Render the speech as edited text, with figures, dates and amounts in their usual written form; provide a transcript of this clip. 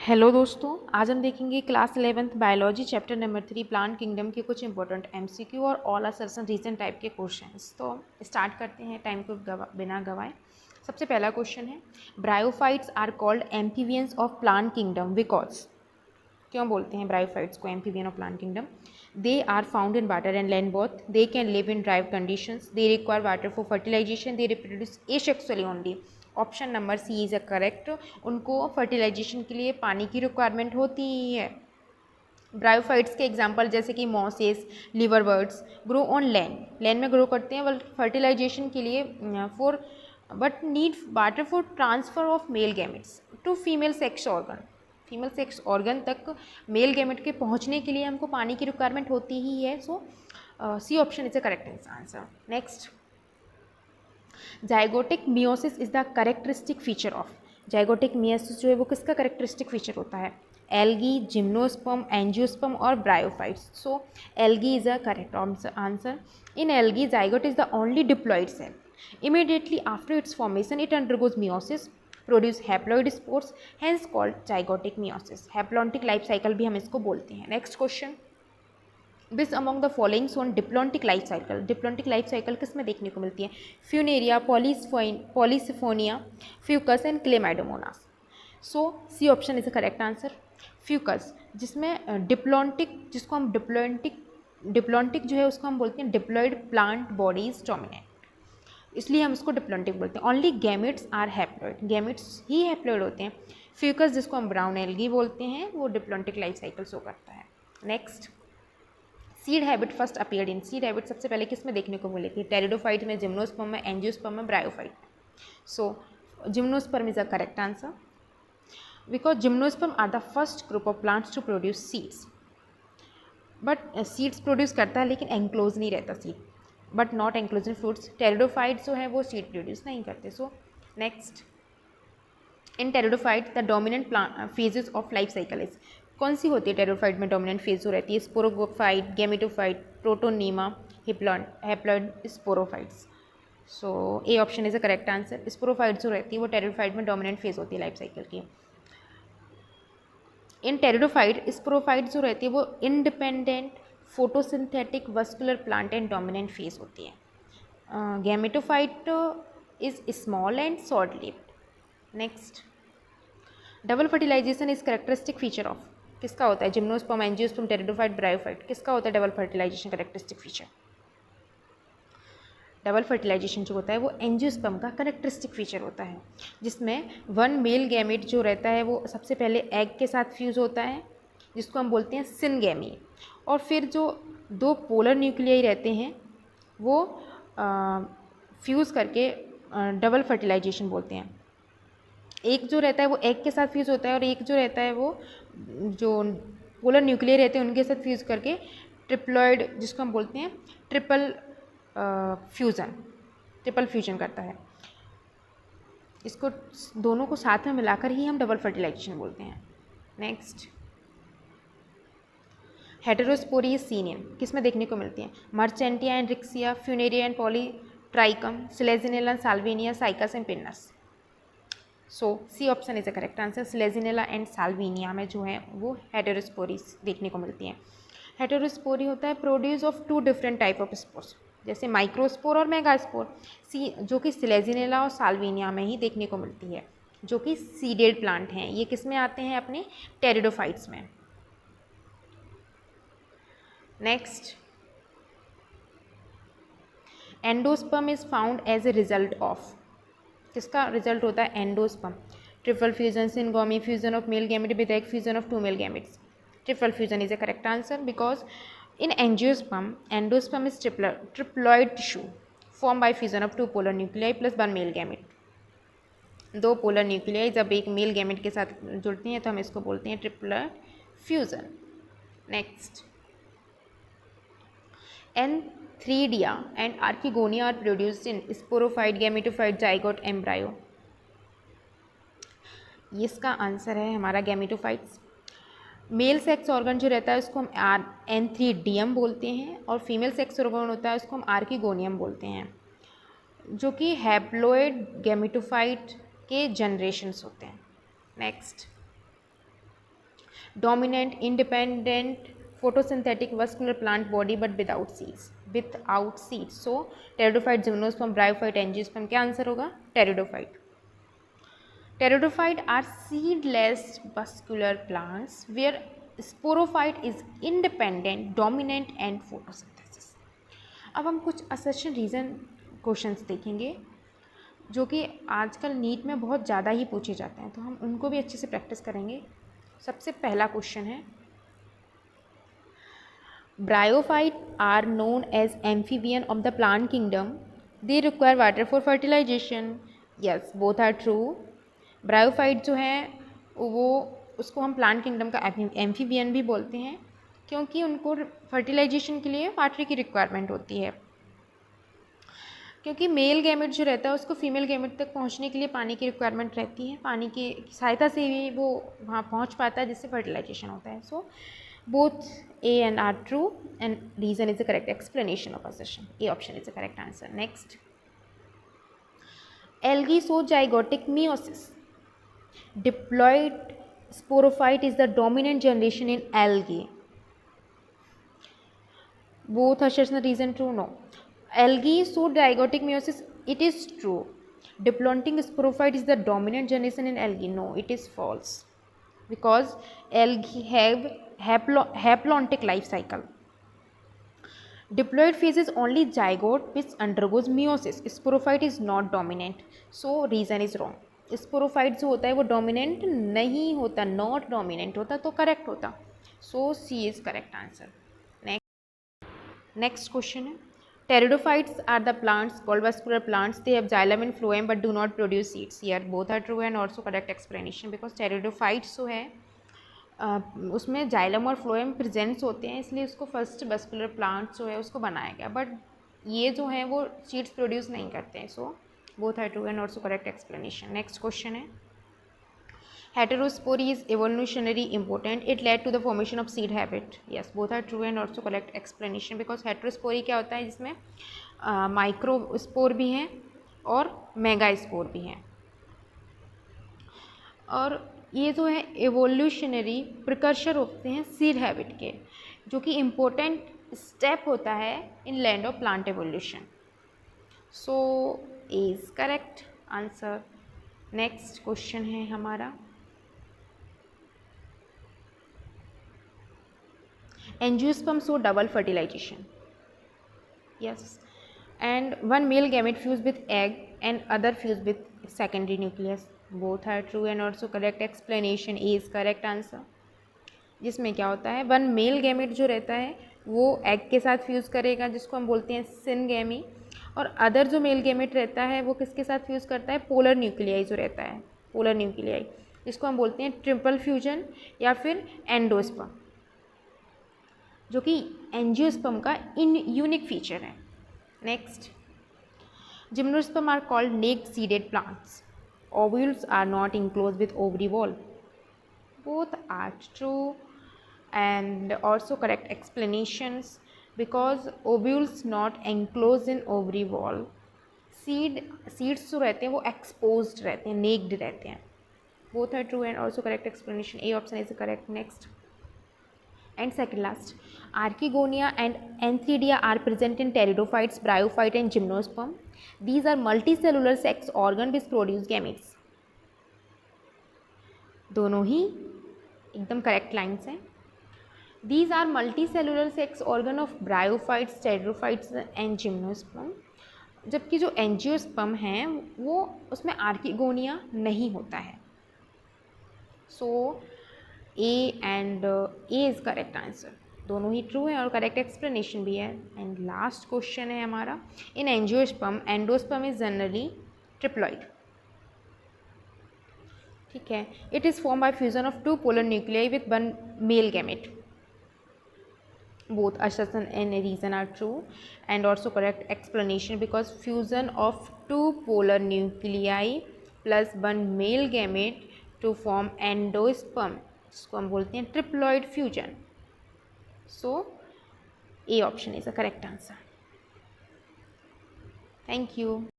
Hello दोस्तों, आज हम देखेंगे class 11th biology chapter number 3 plant kingdom के कुछ इंपॉर्टेंट एमसीक्यू और ऑल असर्शन रीजन टाइप के क्वेश्चंस। तो स्टार्ट करते हैं टाइम को बिना गवाए। सबसे पहला क्वेश्चन है, bryophytes are called amphibians of plant kingdom because. क्यों बोलते हैं ब्रायोफाइट्स को amphibian of plant kingdom? They are found in water and land both, they can live in dry conditions, they require water for fertilization, they reproduce asexually only. Option number C is a correct. उनको fertilization के लिए पानी की requirement होती ही है। Bryophytes के example जैसे कि mosses, liverworts grow on land, land में ग्रो करते हैं, फर्टिलाइजेशन के लिए for but need water for transfer of male gametes to female sex organ. Female sex organ तक मेल गैमेट के पहुंचने के लिए हमको पानी की रिक्वायरमेंट होती ही है। So C option is a correct answer. Next, zygotic meiosis is the characteristic feature of. Zygotic meiosis जो है वो किसका करेक्टरिस्टिक फीचर होता है? एल्गी, जिम्नोस्पर्म, एंजियोस्पर्म और bryophytes. So algae is a correct answer. In algae zygote is the only diploid cell. Immediately after its formation, it undergoes meiosis, produce haploid spores, hence called zygotic meiosis. Haplontic life cycle भी हम इसको बोलते हैं। Next question, which among the following shows diplontic life cycle. Diplontic life cycle किस में देखने को मिलती है? Funaria, Polysiphonia, Fucus and Chlamydomonas. So C option is the correct answer. Fucus, जिसमें डिप्लॉन्टिक, जिसको हम डिप्लॉन्टिक जो है उसको हम बोलते हैं डिप्लॉइड प्लांट बॉडीज डोमिनेंट, इसलिए हम इसको डिप्लॉन्टिक बोलते हैं। Only gametes are haploid, gametes ही हैप्लॉइड होते हैं। फ्यूकस, जिसको हम ब्राउन एल्गी बोलते हैं, वो डिप्लॉन्टिक लाइफ साइकिल शो करता है। Next, seed habit first appeared in. Seed habit सबसे पहले किस में देखने को मिली थी? टेरिडोफाइट में, जिम्नोस्पर्म में, एंजियोस्पर्म में, bryophyte. So gymnosperm is a correct answer because gymnosperm are the first group of plants to produce seeds. But seeds produce करता है लेकिन एंक्लोज नहीं रहता seed, but not enclose in fruits. Pteridophyte जो है वो सीड प्रोड्यूस नहीं करते। So next, in pteridophyte the dominant phases of life cycle is. कौन सी होती है टेरिडोफाइट में डोमिनेंट फेज जो रहती है? Sporophyte, gametophyte, protonema, haploid sporophytes. So A option is a correct answer. Sporophyte जो रहती है वो टेरिडोफाइट में डोमिनेंट फेज होती है लाइफ साइकिल की। इन टेरिडोफाइट स्पोरोफाइट जो रहती है वो independent photosynthetic vascular plant and dominant phase होती है। Gametophyte is small and short lived. Next, double fertilization is characteristic feature of. किसका होता है? Gymnosperm, angiosperm, pteridophyte, bryophyte. किसका होता है double fertilization characteristic feature? Double fertilization जो होता है वो एंजियोस्पर्म का करेक्टरिस्टिक फीचर होता है, जिसमें वन मेल गैमेट जो रहता है वो सबसे पहले एग के साथ फ्यूज़ होता है, जिसको हम बोलते हैं सिनगैमी, और फिर जो दो पोलर न्यूक्लियाई रहते हैं वो फ्यूज़ करके डबल फर्टिलाइजेशन बोलते हैं। एक जो रहता है वो एग के साथ फ्यूज़ होता है और एक जो रहता है वो जो पोलर न्यूक्लियर रहते हैं उनके साथ फ्यूज़ करके ट्रिप्लॉइड, जिसको हम बोलते हैं ट्रिपल फ्यूजन करता है। इसको दोनों को साथ में मिलाकर ही हम डबल फर्टिलाइजेशन बोलते हैं। नेक्स्ट, हेटेरोस्पोरी सीनियन किस में देखने को मिलती है? Marchantia and Riccia, Funaria and Polytrichum, Selaginella, Salvinia, Cycas and Pinus. So C option is a correct answer. Selaginella and Salvinia में जो है वो हेटेरोस्पोरीज देखने को मिलती हैं। हेटेरोस्पोरी होता है produce of two different type of spores, जैसे माइक्रोस्पोर और मेगास्पोर, जो कि सिलेजिनेला और साल्विनिया में ही देखने को मिलती है, जो कि सीडेड प्लांट हैं। ये किस में आते हैं? अपने टेरिडोफाइट्स में। Next, endosperm is found as a result of. किसका रिजल्ट होता है? Endosperm. Triple fusion, syngamy, fusion of male gamete with egg, fusion of two male gametes. Triple fusion is a correct answer because in angiosperm, endosperm is triploid tissue formed by fusion of two polar nuclei plus one male gamete. दो polar nuclei जब एक mail gamete के साथ जुड़ती हैं तो हम इसको बोलते हैं triple fusion. Next, antheridia and archegonia are produced in sporophyte, gametophyte, zygote, embryo. इसका आंसर है हमारा गैमेटोफाइट्स। मेल सेक्स ऑर्गन जो रहता है उसको हम एंथ्रीडियम बोलते हैं, और फीमेल सेक्स ऑर्गन होता है उसको हम आर्किगोनियम बोलते हैं, जो कि हैप्लॉइड गैमेटोफाइट के जनरेशन्स होते हैं। Next, dominant independent photosynthetic vascular plant body but without seeds. So pteridophyte, gymnosperm, bryophyte, angiosperm, क्या आंसर होगा? pteridophyte. Pteridophyte are seedless vascular plants where sporophyte is independent, dominant and photosynthesis. अब हम कुछ assertion reason questions देखेंगे जो कि आजकल NEET में बहुत ज़्यादा ही पूछे जाते हैं, तो हम उनको भी अच्छे से प्रैक्टिस करेंगे. सबसे पहला क्वेश्चन है, Bryophytes are known as amphibian of the plant kingdom. They require water for fertilization. Yes, both are true. Bryophyte जो है वो उसको हम प्लांट किंगडम का एम्फीबियन भी बोलते हैं क्योंकि उनको फर्टिलाइजेशन के लिए वाटर की रिक्वायरमेंट होती है, क्योंकि मेल गैमेट जो रहता है उसको फीमेल गैमेट तक पहुंचने के लिए पानी की रिक्वायरमेंट रहती है. पानी की सहायता से ही वो वहाँ पहुँच पाता है जिससे फर्टिलाइजेशन होता है. सो both A and are true and reason is the correct explanation of assertion. A option is the correct answer. Next, algae show zygotic meiosis. Diploid sporophyte is the dominant generation in algae. Both assertion reason true? No. Algae show zygotic meiosis. It is true. Diplontic sporophyte is the dominant generation in algae. No, it is false. Because algae have haplontic life cycle. Diploid phase is only zygote which undergoes meiosis. Sporophyte is not dominant. So reason is wrong. Sporophyte जो होता है वो dominant नहीं होता, not dominant होता तो correct होता. So C is correct answer. Next question है, pteridophytes are the plants called vascular plants. They have xylem and phloem but do not produce seeds. Here both are true and also correct explanation because pteridophytes जो है उसमें xylem और phloem presents होते हैं, इसलिए उसको first vascular plant जो है उसको बनाया गया, बट ये जो है वो सीड्स प्रोड्यूस नहीं करते हैं. So both are true and also correct explanation. Next question है, heterospory is evolutionary important. It led to the formation of seed habit. Yes, both are true and also correct explanation because heterospory क्या होता है जिसमें microspore भी हैं और mega spore भी हैं, और ये जो है एवोल्यूशनरी प्रिकर्सर होते हैं सीड हैबिट के, जो कि इम्पोर्टेंट स्टेप होता है in land of plant evolution. So is correct answer. Next question है हमारा, angiosperm show double fertilization. Yes, and one male gamete fuse with egg and other fuse with secondary nucleus. Both are true and also correct explanation. A is correct answer. जिसमें क्या होता है, one male gamete जो रहता है वो egg के साथ फ्यूज़ करेगा जिसको हम बोलते हैं सिनगैमी, और अदर जो मेल गैमेट रहता है वो किसके साथ फ्यूज़ करता है, पोलर न्यूक्लियाई जो रहता है, पोलर न्यूक्लियाई, जिसको हम बोलते हैं ट्रिपल फ्यूजन या फिर एंडोस्पर्म, जो कि एंजियोस्पर्म का यूनिक फीचर है. Next, gymnosperm are called naked seeded plants. Ovules are not enclosed with ovary wall. Both are true and also correct explanations because ovules not enclosed in ovary wall. Seeds जो रहते हैं वो exposed रहते हैं, naked रहते हैं. Both are true and also correct explanation. A option is correct. Next and second last, Archegonia and Antheridia are present in pteridophytes, bryophyte and gymnosperm. These are multicellular sex organ which produce gametes. दोनों ही एकदम correct lines हैं. These are multicellular sex organ of bryophytes, pteridophytes and gymnosperm. जबकि जो angiosperm हैं वो उसमें archegonia नहीं होता है. So A and A is correct answer. दोनों ही ट्रू है और करेक्ट एक्सप्लेनेशन भी है. एंड लास्ट क्वेश्चन है हमारा, in angiosperm endosperm is generally triploid. ठीक है, it is form by fusion of two polar nuclei with one male gamete. Both assertion and reason are true and also correct explanation because fusion of two polar nuclei plus one male gamete to form endosperm, जिसको हम बोलते हैं triploid fusion. So A option is the correct answer. Thank you.